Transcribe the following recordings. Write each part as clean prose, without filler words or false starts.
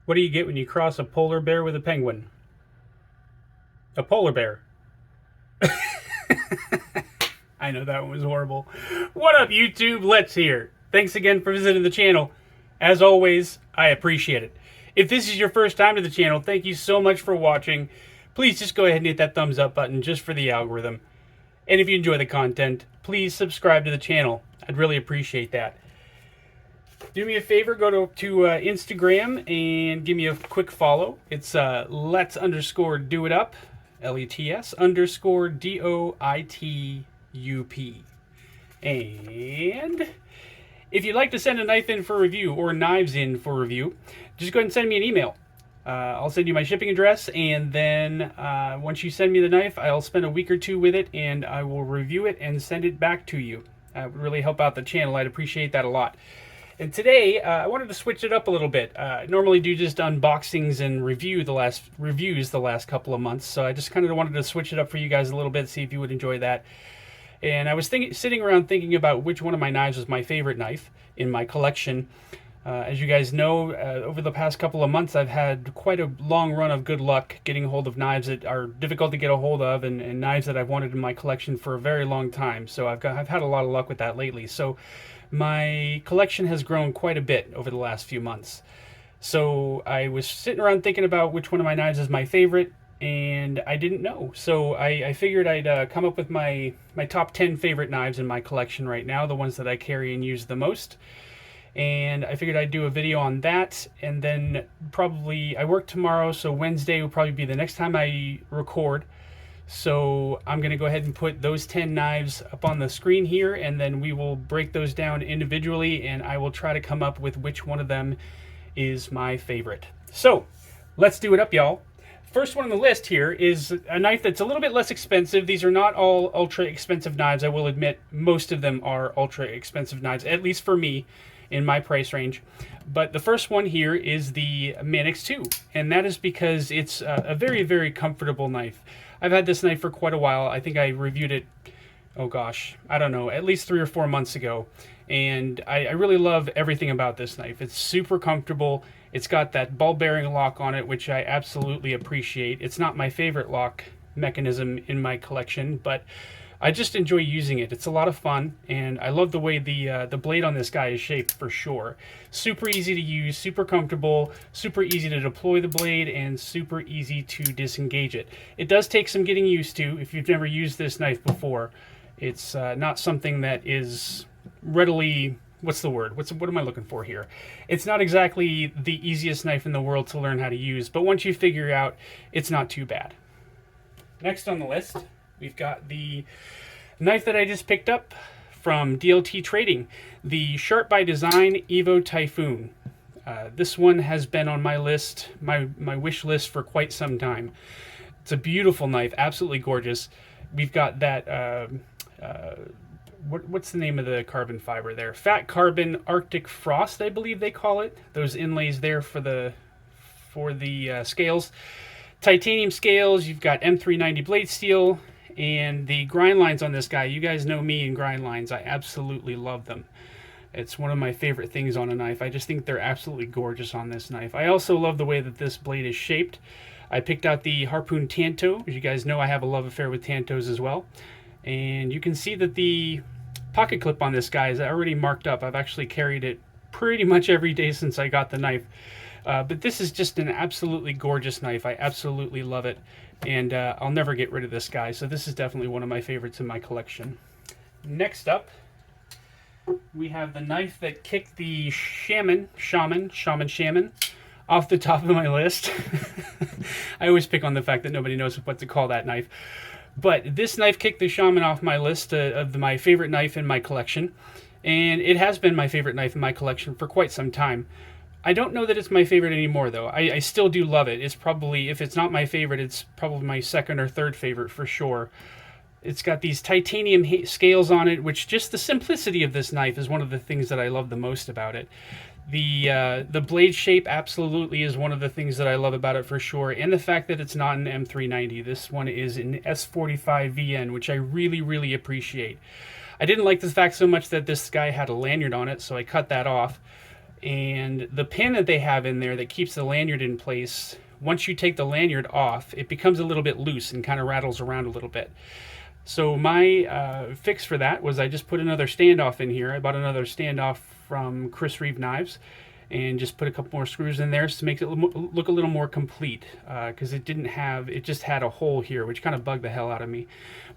What do you get when you cross a polar bear with a penguin? A polar bear. I know that one was horrible. What up, YouTube? Let's hear. Thanks again for visiting the channel. As always, I appreciate it. If this is your first time to the channel, thank you so much for watching. Please just go ahead and hit that thumbs up button just for the algorithm. And if you enjoy the content, please subscribe to the channel. I'd really appreciate that. Do me a favor, go to Instagram and give me a quick follow. It's let's_do-it-up, LETS_DOITUP. And if you'd like to send a knife in for review or knives in for review, just go ahead and send me an email. I'll send you my shipping address, and then once you send me the knife, I'll spend a week or two with it, and I will review it and send it back to you. It would really help out the channel. I'd appreciate that a lot. And today, I wanted to switch it up a little bit. I normally do just unboxings and reviews the last couple of months, so I just kind of wanted to switch it up for you guys a little bit, see if you would enjoy that. And I was sitting around thinking about which one of my knives was my favorite knife in my collection. As you guys know, over the past couple of months, I've had quite a long run of good luck getting a hold of knives that are difficult to get a hold of, and knives that I've wanted in my collection for a very long time. So I've had a lot of luck with that lately. So my collection has grown quite a bit over the last few months. So I was sitting around thinking about which one of my knives is my favorite, and I didn't know. So I figured I'd come up with my top 10 favorite knives in my collection right now, the ones that I carry and use the most. And I figured I'd do a video on that, and then probably, I work tomorrow, so Wednesday will probably be the next time I record. So I'm going to go ahead and put those 10 knives up on the screen here, and then we will break those down individually, and I will try to come up with which one of them is my favorite. So let's do it up, y'all. First one on the list here is a knife that's a little bit less expensive. These are not all ultra expensive knives. I will admit most of them are ultra expensive knives, at least for me, in my price range. But the first one here is the Manix II, and that is because it's a very, very comfortable knife. I've had this knife for quite a while. I think I reviewed it, oh gosh, I don't know, at least 3 or 4 months ago. And I really love everything about this knife. It's super comfortable. It's got that ball bearing lock on it, which I absolutely appreciate. It's not my favorite lock mechanism in my collection, but I just enjoy using it. It's a lot of fun, and I love the way the blade on this guy is shaped for sure. Super easy to use, super comfortable, super easy to deploy the blade, and super easy to disengage it. It does take some getting used to if you've never used this knife before. It's not something that is readily, what's the word? What am I looking for here? It's not exactly the easiest knife in the world to learn how to use, but once you figure it out, it's not too bad. Next on the list, we've got the knife that I just picked up from DLT Trading, the Sharp by Design Evo Typhoon. This one has been on my list, my wish list for quite some time. It's a beautiful knife, absolutely gorgeous. We've got that, what's the name of the carbon fiber there? Fat Carbon Arctic Frost, I believe they call it. Those inlays there for the scales. Titanium scales, you've got M390 blade steel, and the grind lines on this guy, you guys know me and grind lines. I absolutely love them. It's one of my favorite things on a knife. I just think they're absolutely gorgeous on this knife. I also love the way that this blade is shaped. I picked out the Harpoon Tanto. As you guys know, I have a love affair with Tantos as well. And you can see that the pocket clip on this guy is already marked up. I've actually carried it pretty much every day since I got the knife. But this is just an absolutely gorgeous knife. I absolutely love it, and I'll never get rid of this guy. So this is definitely one of my favorites in my collection. Next up, we have the knife that kicked the Shaman off the top of my list. I always pick on the fact that nobody knows what to call that knife. But this knife kicked the Shaman off my list of my favorite knife in my collection. And it has been my favorite knife in my collection for quite some time. I don't know that it's my favorite anymore, though. I still do love it. It's probably, if it's not my favorite, it's probably my second or third favorite for sure. It's got these titanium scales on it, which just the simplicity of this knife is one of the things that I love the most about it. The blade shape absolutely is one of the things that I love about it for sure, and the fact that it's not an M390. This one is an S45VN, which I really, really appreciate. I didn't like the fact so much that this guy had a lanyard on it, so I cut that off. And the pin that they have in there that keeps the lanyard in place, once you take the lanyard off, it becomes a little bit loose and kind of rattles around a little bit. So my fix for that was I just put another standoff in here. I bought another standoff from Reeve knives and just put a couple more screws in there to make it look a little more complete, because it just had a hole here, which kind of bugged the hell out of me.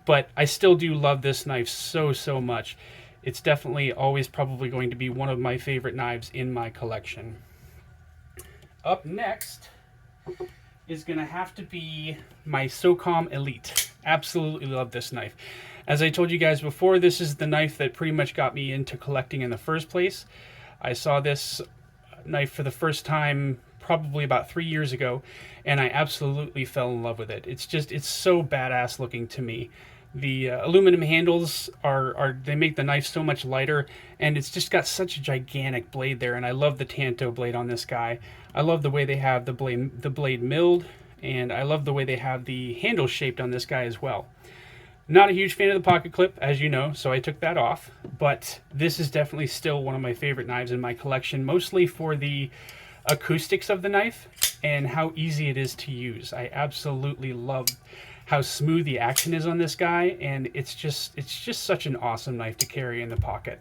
But I still do love this knife so much. It's definitely always probably going to be one of my favorite knives in my collection. Up next is going to have to be my SOCOM Elite. Absolutely love this knife. As I told you guys before, this is the knife that pretty much got me into collecting in the first place. I saw this knife for the first time probably about 3 years ago, and I absolutely fell in love with it. It's so badass looking to me. The aluminum handles they make the knife so much lighter, and it's just got such a gigantic blade there, and I love the Tanto blade on this guy. I love the way they have the blade milled, and I love the way they have the handle shaped on this guy as well. Not a huge fan of the pocket clip, as you know, so I took that off, but this is definitely still one of my favorite knives in my collection, mostly for the acoustics of the knife and how easy it is to use. I absolutely love how smooth the action is on this guy, and it's just such an awesome knife to carry in the pocket.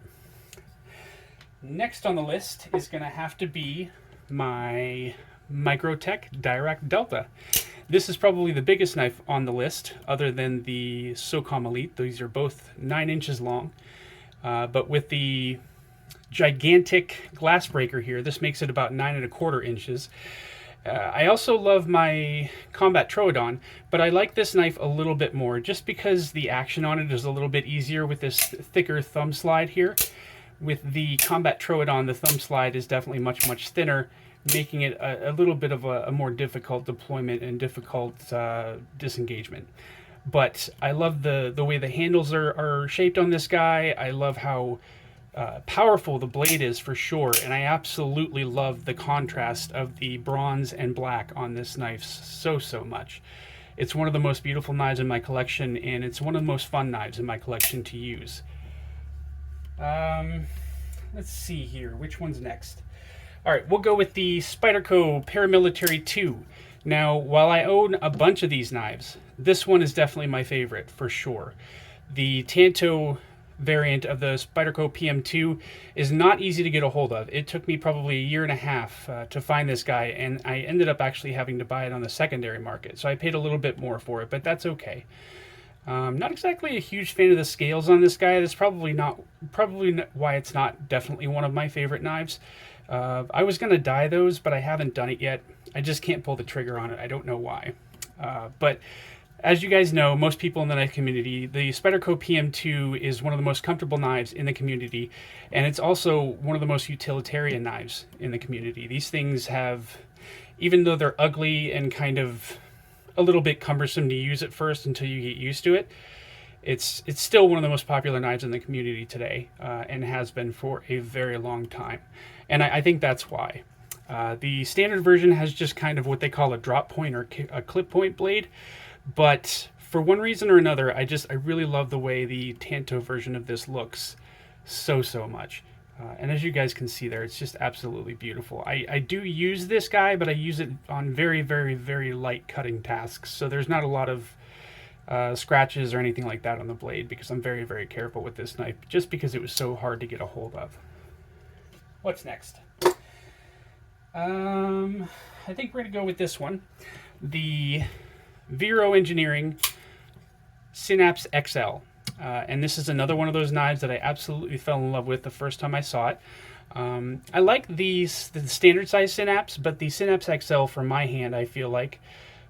Next on the list is going to have to be my MICROTECH Dirac Delta. This is probably the biggest knife on the list, other than the SOCOM Elite. These are both 9 inches long, but with the gigantic glass breaker here, this makes it about 9¼ inches. I also love my Combat Troodon, but I like this knife a little bit more just because the action on it is a little bit easier with this thicker thumb slide here. With the Combat Troodon, the thumb slide is definitely much thinner, making it a little bit of a more difficult deployment and difficult disengagement. But I love the way the handles are shaped on this guy. I love how powerful the blade is for sure, and I absolutely love the contrast of the bronze and black on this knife so much. It's one of the most beautiful knives in my collection, and it's one of the most fun knives in my collection to use. Let's see here, which one's next? Alright, we'll go with the Spyderco Paramilitary 2. Now, while I own a bunch of these knives, this one is definitely my favorite for sure. The Tanto variant of the Spyderco PM2 is not easy to get a hold of. It took me probably 1.5 years to find this guy, and I ended up actually having to buy it on the secondary market, so I paid a little bit more for it, but that's okay. Not exactly a huge fan of the scales on this guy. That's probably why it's not definitely one of my favorite knives. I was going to dye those, but I haven't done it yet. I just can't pull the trigger on it. I don't know why. But as you guys know, most people in the knife community, the Spyderco PM2 is one of the most comfortable knives in the community, and it's also one of the most utilitarian knives in the community. These things have, even though they're ugly and kind of a little bit cumbersome to use at first until you get used to it, it's still one of the most popular knives in the community today, and has been for a very long time. And I think that's why. The standard version has just kind of what they call a drop point or a clip point blade, but for one reason or another, I really love the way the Tanto version of this looks so much. And as you guys can see there, it's just absolutely beautiful. I do use this guy, but I use it on very light cutting tasks, so there's not a lot of scratches or anything like that on the blade, because I'm very careful with this knife, just because it was so hard to get a hold of. What's next? I think we're going to go with this one. The Vero Engineering Synapse XL. And this is another one of those knives that I absolutely fell in love with the first time I saw it. I like the standard size Synapse, but the Synapse XL for my hand, I feel like,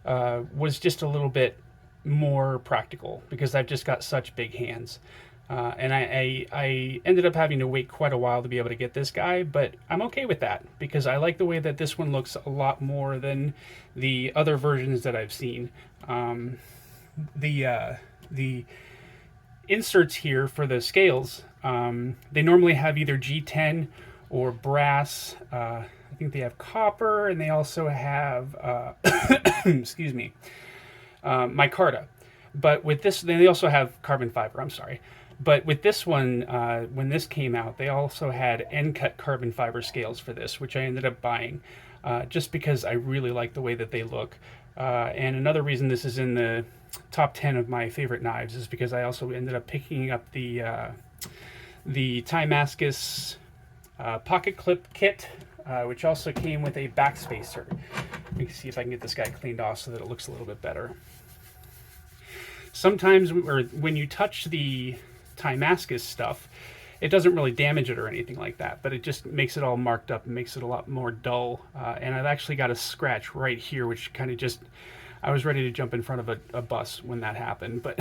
was just a little bit more practical, because I've just got such big hands. And I ended up having to wait quite a while to be able to get this guy, but I'm okay with that, because I like the way that this one looks a lot more than the other versions that I've seen. The inserts here for the scales, they normally have either G10 or brass. I think they have copper, and they also have excuse me, micarta. But with this, they also have carbon fiber, I'm sorry. But with this one, when this came out, they also had end-cut carbon fiber scales for this, which I ended up buying just because I really like the way that they look. And another reason this is in the top 10 of my favorite knives is because I also ended up picking up the Timascus pocket clip kit, which also came with a backspacer. Let me see if I can get this guy cleaned off so that it looks a little bit better. Sometimes when you touch the Timascus stuff, it doesn't really damage it or anything like that, but it just makes it all marked up and makes it a lot more dull. And I've actually got a scratch right here, which kind of just, I was ready to jump in front of a bus when that happened, but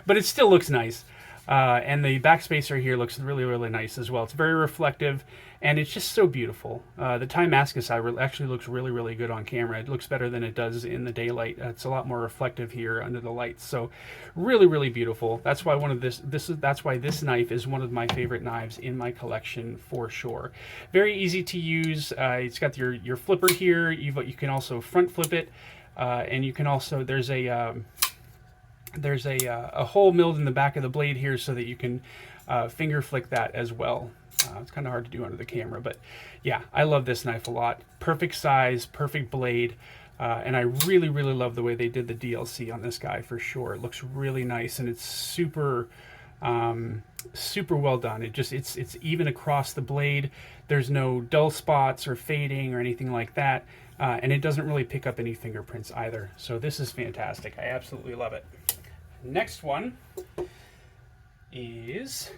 but it still looks nice. And the backspacer here looks really, really nice as well. It's very reflective, and it's just so beautiful. The Timascus actually looks really, really good on camera. It looks better than it does in the daylight. It's a lot more reflective here under the lights. So, really, really beautiful. That's why that's why this knife is one of my favorite knives in my collection for sure. Very easy to use. It's got your flipper here. You can also front flip it, and you can also there's a hole milled in the back of the blade here so that you can finger flick that as well. It's kind of hard to do under the camera, but yeah, I love this knife a lot. Perfect size, perfect blade, and I really, really love the way they did the DLC on this guy for sure. It looks really nice, and it's super super well done. It's even across the blade. There's no dull spots or fading or anything like that, and it doesn't really pick up any fingerprints either. So this is fantastic. I absolutely love it. Next one is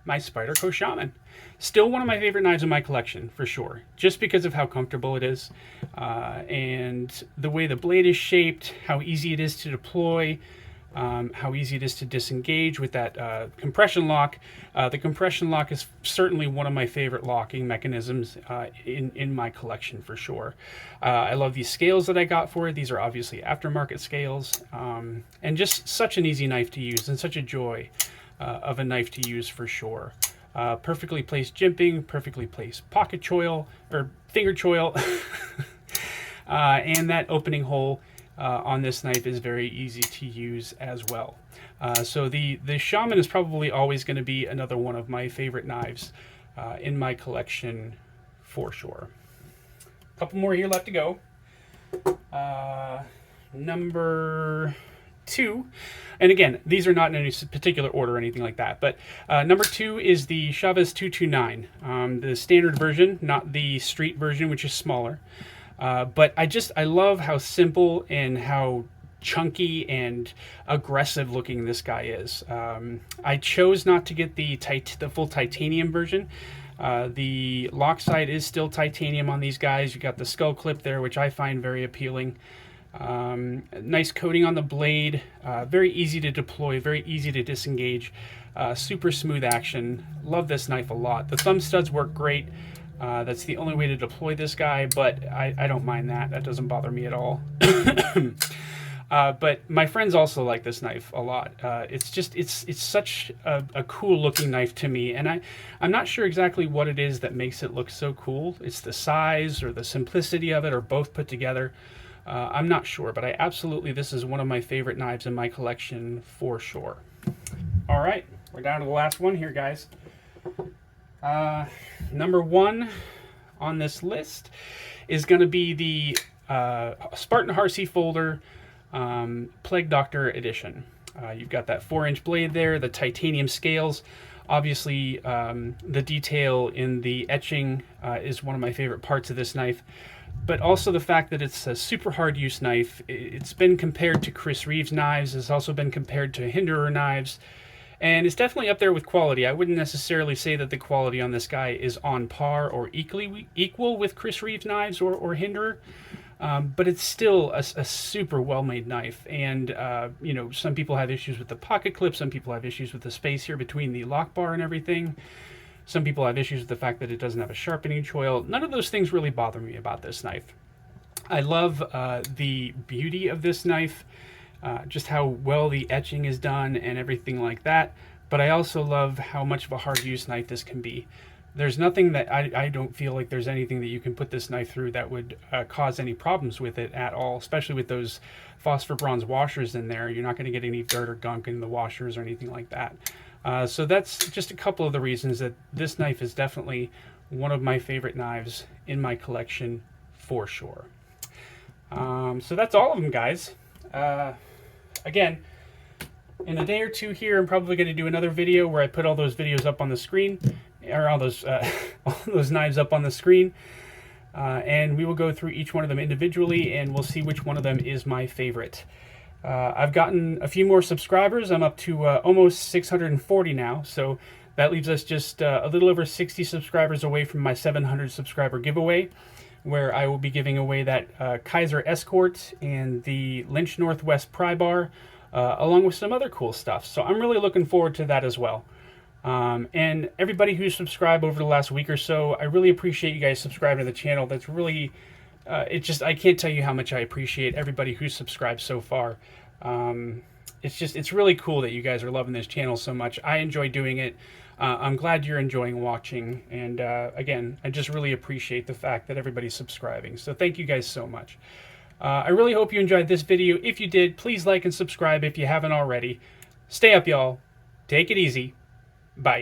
my Spyderco Shaman. Still one of my favorite knives in my collection, for sure, just because of how comfortable it is, and the way the blade is shaped, how easy it is to deploy, how easy it is to disengage with that compression lock. The compression lock is certainly one of my favorite locking mechanisms in my collection for sure. I love these scales that I got for it. These are obviously aftermarket scales, and just such an easy knife to use and such a joy of a knife to use for sure. Perfectly placed jimping, perfectly placed pocket choil or finger choil, and that opening hole on this knife is very easy to use as well. So the Shaman is probably always going to be another one of my favorite knives in my collection for sure. A couple more here left to go. Number 2, and again, these are not in any particular order or anything like that, but number 2 is the Chavez 229, the standard version, not the street version, which is smaller. But I love how simple and how chunky and aggressive looking this guy is. I chose not to get the full titanium version. The lock side is still titanium on these guys. You got the skull clip there, which I find very appealing. Nice coating on the blade, very easy to deploy, very easy to disengage, super smooth action. Love this knife a lot. The thumb studs work great. That's the only way to deploy this guy, but I don't mind that. That doesn't bother me at all. But my friends also like this knife a lot. It's such a cool looking knife to me, and I'm not sure exactly what it is that makes it look so cool. It's the size or the simplicity of it or both put together. I'm not sure, but this is one of my favorite knives in my collection for sure. All right, we're down to the last one here, guys. Number 1 on this list is going to be the Spartan RC folder Plague Doctor edition. You've got that 4-inch blade there, the titanium scales. Obviously, the detail in the etching is one of my favorite parts of this knife, but also the fact that it's a super hard use knife. It's been compared to Chris Reeve's knives. It's also been compared to Hinderer knives. And it's definitely up there with quality. I wouldn't necessarily say that the quality on this guy is on par or equal with Chris Reeve's knives or Hinderer, but it's still a super well-made knife. And you know, some people have issues with the pocket clip. Some people have issues with the space here between the lock bar and everything. Some people have issues with the fact that it doesn't have a sharpening choil. None of those things really bother me about this knife. I love the beauty of this knife. Just how well the etching is done and everything like that, but I also love how much of a hard use knife this can be. there's nothing that I don't feel like there's anything that you can put this knife through that would cause any problems with it at all, especially with those phosphor bronze washers in there. You're not going to get any dirt or gunk in the washers or anything like that. So that's just a couple of the reasons that this knife is definitely one of my favorite knives in my collection for sure. So that's all of them, guys. Again, in a day or two here, I'm probably going to do another video where I put all those videos up on the screen, or all those knives up on the screen, and we will go through each one of them individually, and we'll see which one of them is my favorite. I've gotten a few more subscribers. I'm up to almost 640 now, so that leaves us just a little over 60 subscribers away from my 700 subscriber giveaway, where I will be giving away that Kaiser Escort and the Lynch Northwest pry bar, along with some other cool stuff. So I'm really looking forward to that as well. And everybody who's subscribed over the last week or so, I really appreciate you guys subscribing to the channel. That's really, I can't tell you how much I appreciate everybody who's subscribed so far. It's really cool that you guys are loving this channel so much. I enjoy doing it. I'm glad you're enjoying watching. And again, I just really appreciate the fact that everybody's subscribing. So thank you guys so much. I really hope you enjoyed this video. If you did, please like and subscribe if you haven't already. Stay up, y'all. Take it easy. Bye.